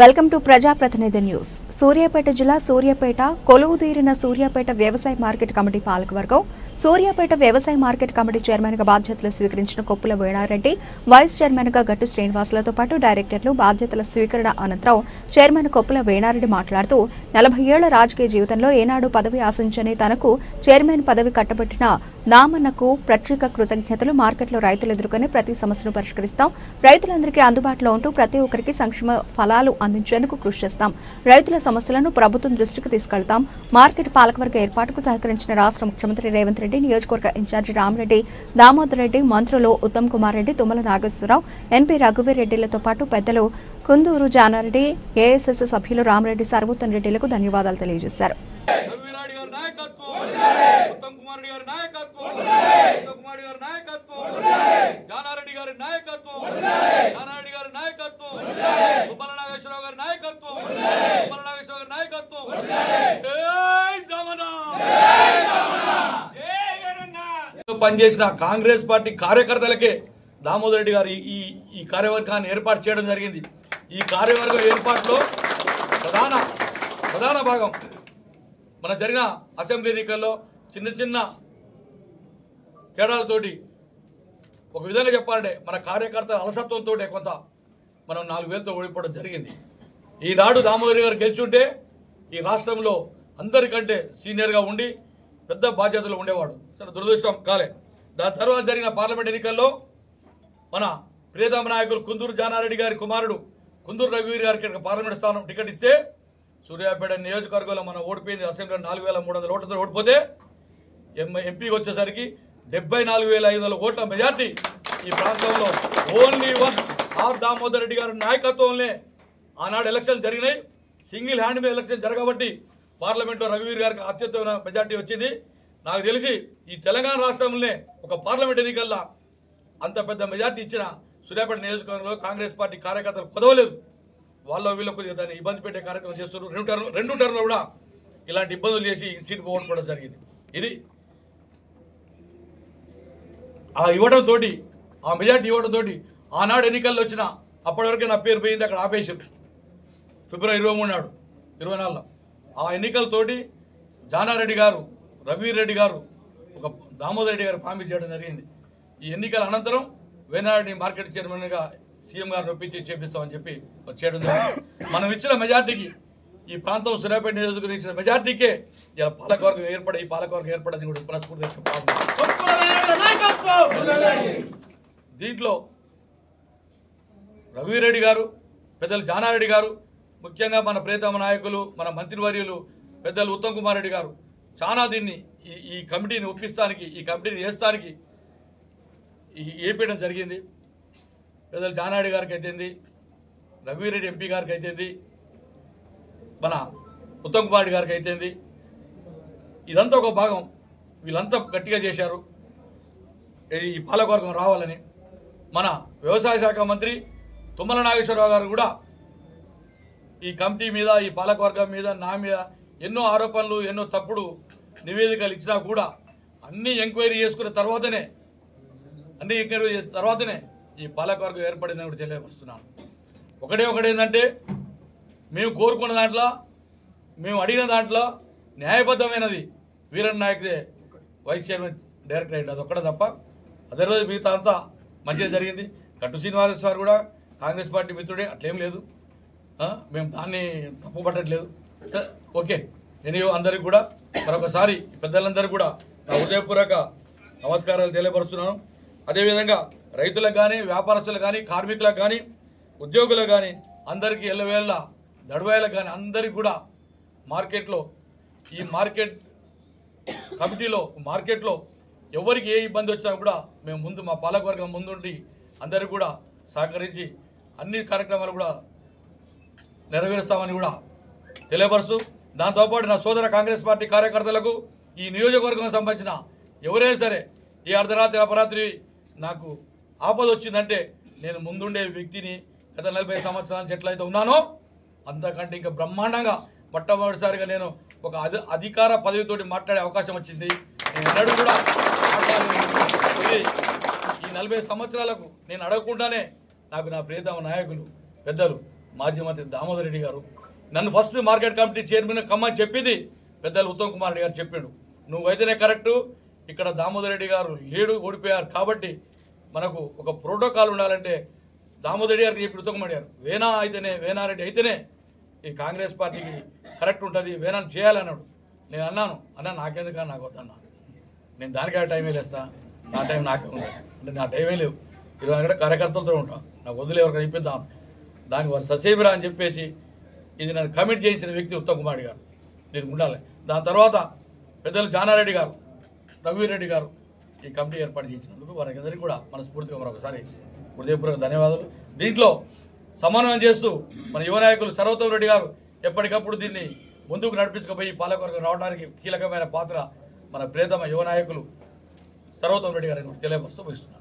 Welcome to ప్రజాప్రతినిధి news. Suryapet జిల్లా సూర్యాపేట కొలువుదీరిన సూర్యాపేట వ్యవసాయ మార్కెట్ కమిటీ పాలకవర్గం సూర్యాపేట వ్యవసాయ మార్కెట్ కమిటీ చైర్మన్ గా బాధ్యతలు స్వీకరించిన కొప్పుల వేణారెడ్డి, వైస్ చైర్మన్ గా గట్టు శ్రీనివాసులతో పాటు డైరెక్టర్లు బాధ్యతల స్వీకరణ అనంతరం చైర్మన్ కొప్పుల వేణారెడ్డి మాట్లాడుతూ 40 ఏళ్ల రాజకీయ జీవితంలో ఏనాడు పదవి ఆశించని తనకు చైర్మన్ పదవి కట్టబెట్టిన నామన్నకు ప్రత్యేక కృతజ్ఞతలు. మార్కెట్లో రైతులు ఎదుర్కొనే ప్రతి సమస్యను పరిష్కరిస్తాం. రైతులందరికీ అందుబాటులో ఉంటూ ప్రతి ఒక్కరికి సంక్షేమ ఫలాలు అందించేందుకు కృషి చేస్తాం. రైతుల సమస్యలను ప్రభుత్వం దృష్టికి తీసుకెళ్తాం. మార్కెట్ పాలకవర్గ ఏర్పాటుకు సహకరించిన రాష్ట్ర ముఖ్యమంత్రి రేవంత్ రెడ్డి, నియోజకవర్గ ఇన్ఛార్జి రామరెడ్డి, దామోదర్ రెడ్డి, మంత్రులు ఉత్తమ్ కుమార్ రెడ్డి, తుమ్మల నాగేశ్వరరావు, ఎంపీ రఘువీర్ రెడ్డిలతో పాటు పెద్దలు కుందూరు జానారెడ్డి, ఏఎస్ఎస్ సభ్యులు రామరెడ్డి, సర్వోత్తమ్ రెడ్డిలకు ధన్యవాదాలు తెలియజేశారు. పనిచేసిన కాంగ్రెస్ పార్టీ కార్యకర్తలకే దామోదర్ రెడ్డి గారు ఈ కార్యవర్గాన్ని ఏర్పాటు చేయడం జరిగింది. ఈ కార్యవర్గం ఏర్పాటులో ప్రధాన భాగం మన జరిగిన అసెంబ్లీ ఎన్నికల్లో చిన్న తేడాలతోటి ఒక విధంగా చెప్పాలంటే మన కార్యకర్తల అలసత్వంతో కొంత మనం 4 వేలతో ఓడిపోవడం జరిగింది. ఈనాడు దామోదర్ గారు గెలుచుంటే ఈ రాష్ట్రంలో అందరికంటే సీనియర్గా ఉండి పెద్ద బాధ్యతలు ఉండేవాడు. చాలా దురదృష్టం కాలే. దాని తర్వాత జరిగిన పార్లమెంట్ ఎన్నికల్లో మన ప్రియతమ నాయకులు కుందూరు జానారెడ్డి గారి కుమారుడు కుందూరు రఘువీర్ గారికి పార్లమెంట్ స్థానం టికెట్ ఇస్తే సూర్యాపేట నియోజకవర్గంలో మనం ఓడిపోయింది. అసెంబ్లీలో 4,300 ఓట్లతో ఓడిపోతే ఎంపీకి వచ్చేసరికి 74,500 ఓట్ల మెజార్టీ ఈ ప్రాంతంలో only one or Damodar Reddy గారి నాయకత్వంలోనే ఆనాడు ఎలక్షన్లు జరిగినాయి. సింగిల్ హ్యాండ్ మీద ఎలక్షన్ జరగబట్టి పార్లమెంట్లో రఘువీర్ గారికి అత్యుత్తమ మెజార్టీ వచ్చింది. నాకు తెలిసి ఈ తెలంగాణ రాష్ట్రంలోనే ఒక పార్లమెంట్ ఎన్నికల్లో అంత పెద్ద మెజార్టీ ఇచ్చిన సూర్యాపేట నియోజకవర్గంలో కాంగ్రెస్ పార్టీ కార్యకర్తలు కుదవలేదు. వాళ్ళ వీళ్ళకు దాన్ని ఇబ్బంది పెట్టే కార్యక్రమం చేస్తున్నారు. రెండు టర్మ్లో కూడా ఇలాంటి ఇబ్బందులు చేసి సీటు పోగొట్టుకోవడం జరిగింది. ఇది ఇవ్వడంతో ఆ మెజార్టీ ఇవ్వడంతో ఆనాడు ఎన్నికల్లో వచ్చిన అప్పటివరకే నా పేరు పోయింది. అక్కడ ఆపేసారు ఫిబ్రవరి 23 నాడు 24లో ఆ ఎన్నికలతోటి జానారెడ్డి గారు, రఘువీర్ రెడ్డి గారు, ఒక దామోదర్ రెడ్డి గారు ప్రామిస్ చేయడం జరిగింది. ఈ ఎన్నికల అనంతరం వేనారెడ్డి మార్కెట్ చైర్మన్గా సీఎం గారిని ఒప్పించి చేపిస్తామని చెప్పి చేయడం జరిగింది. మనం ఇచ్చిన మెజార్టీకి ఈ ప్రాంతం సూర్యాపేట నియోజకవర్గం ఇచ్చిన మెజార్టీకే ఇలా పాలకవర్గం ఈ పాలకవర్గం ఏర్పడని కూడా మనస్ఫూర్తిగా దీంట్లో రఘువీర్ రెడ్డి గారు, పెద్దలు జానారెడ్డి గారు, ముఖ్యంగా మన ప్రియతమ నాయకులు మన మంత్రివర్యులు పెద్దలు ఉత్తమ్ కుమార్ రెడ్డి గారు చాలా దీన్ని ఈ కమిటీని ఒప్పిస్తానికి, ఈ కమిటీని వేస్తానికి ఏపీయడం జరిగింది. పెద్దలు జానారెడ్డి గారికి అయితేంది, రఘువీర్ రెడ్డి ఎంపీ గారికి అయితేంది, మన ఉత్తమ్ కుమార్ రెడ్డి గారికి అయితేంది. ఇదంతా ఒక భాగం. వీళ్ళంతా గట్టిగా చేశారు ఈ పాలకవర్గం రావాలని. మన వ్యవసాయ శాఖ మంత్రి తుమ్మల నాగేశ్వరరావు గారు కూడా ఈ కమిటీ మీద, ఈ పాలకవర్గం మీద, నా మీద ఎన్నో ఆరోపణలు, ఎన్నో తప్పుడు నివేదికలు ఇచ్చినా కూడా అన్ని ఎంక్వైరీ చేసుకున్న తర్వాతనే ఈ పాలకవర్గం ఏర్పడిందని కూడా తెలియపరుస్తున్నాను. ఒకటేంటంటే మేము కోరుకున్న దాంట్లో, మేము అడిగిన దాంట్లో న్యాయబద్ధమైనది వీరన్ నాయక్దే వైస్ చైర్మన్ డైరెక్టర్ అయింది. అది ఒక్కడే తప్ప అదే రోజు మిగతా అంతా మంచిగా జరిగింది. గట్టు శ్రీనివాస్ గారు కూడా కాంగ్రెస్ పార్టీ మిత్రుడే, అట్లేం లేదు. మేము దాన్ని తప్పు పట్టట్లేదు. ఓకే, నేను అందరికి కూడా మరొకసారి పెద్దలందరికీ కూడా నా హృదయపూర్వక నమస్కారాలు తెలియపరుస్తున్నాను. అదేవిధంగా రైతులకు కానీ, వ్యాపారస్తులకు కానీ, కార్మికులకు కానీ, ఉద్యోగులకు కానీ అందరికీ ఎల్లవేళ దడవేలకు కానీ అందరికీ కూడా మార్కెట్లో, ఈ మార్కెట్ కమిటీలో, మార్కెట్లో ఎవరికి ఏ ఇబ్బంది వచ్చినా కూడా మేము ముందు, మా పాలకవర్గం ముందుండి అందరికీ కూడా సహకరించి అన్ని కార్యక్రమాలు కూడా నెరవేరుస్తామని కూడా తెలియపరుస్తూ, దాంతోపాటు నా సోదర కాంగ్రెస్ పార్టీ కార్యకర్తలకు, ఈ నియోజకవర్గం సంబంధించిన ఎవరైనా సరే ఈ అర్ధరాత్రి అపరాత్రి నాకు ఆపద వచ్చిందంటే నేను ముందుండే వ్యక్తిని. గత 40 సంవత్సరాల నుంచి ఎట్లయితే ఉన్నానో అంతకంటే ఇంకా బ్రహ్మాండంగా మొట్టమొదటిసారిగా నేను ఒక అధికార పదవితోటి మాట్లాడే అవకాశం వచ్చింది. నేను ఎన్నడూ కూడా ఈ 40 సంవత్సరాలకు నేను అడగకుండానే నాకు నా ప్రియతమ నాయకులు పెద్దలు మాజీ మంత్రి దామోదర్ రెడ్డి గారు, నన్ను ఫస్ట్ మార్కెట్ కమిటీ చైర్మన్ కమ్మని చెప్పింది పెద్దలు ఉత్తమ్ కుమార్ రెడ్డి గారు చెప్పాడు. నువ్వైతేనే కరెక్టు, ఇక్కడ దామోదర్ రెడ్డి గారు లేడు, ఓడిపోయారు కాబట్టి మనకు ఒక ప్రోటోకాల్ ఉండాలంటే దామోదర్ రెడ్డి గారికి చెప్పి ఉత్తమ్ కుమార్ గారు వేనారెడ్డి అయితేనే ఈ కాంగ్రెస్ పార్టీకి కరెక్ట్ ఉంటుంది, వేనాన్ని చేయాలన్నాడు. నేను అన్నాను, అన్నా నాకెందుకన్నా నాకు వద్దన్నా, నేను దానికే టైం వేలేస్తా, నా టైం నాకే ఉంది అంటే నా టైమే లేవు, 20 గంటల కార్యకర్తలతో ఉంటాను, నాకు వద్దులే ఎవరికి ఇప్పిద్దాం, దానికి వారు ససేమిరా అని చెప్పేసి ఇది నన్ను కమిట్ చేయించిన వ్యక్తి ఉత్తమ్ కుమార్ గారు, నేను ఉండాలి. దాని తర్వాత పెద్దలు జానారెడ్డి గారు, రఘువీరెడ్డి గారు ఈ కమిటీ ఏర్పాటు చేసినందుకు వారందరికీ కూడా మనస్ఫూర్తిగా మరొకసారి హృదయపూర్వక ధన్యవాదాలు. దీంట్లో సమన్వయం చేస్తూ మన యువ నాయకులు సర్వోత్తమ్ రెడ్డి గారు ఎప్పటికప్పుడు దీన్ని ముందుకు నడిపించుకుపోయి పాలకవర్గం రావడానికి కీలకమైన పాత్ర మన ప్రియతమ యువ నాయకులు సర్వోత్తమ్ రెడ్డి గారిని తెలియపరుస్తూ ముగిస్తున్నారు.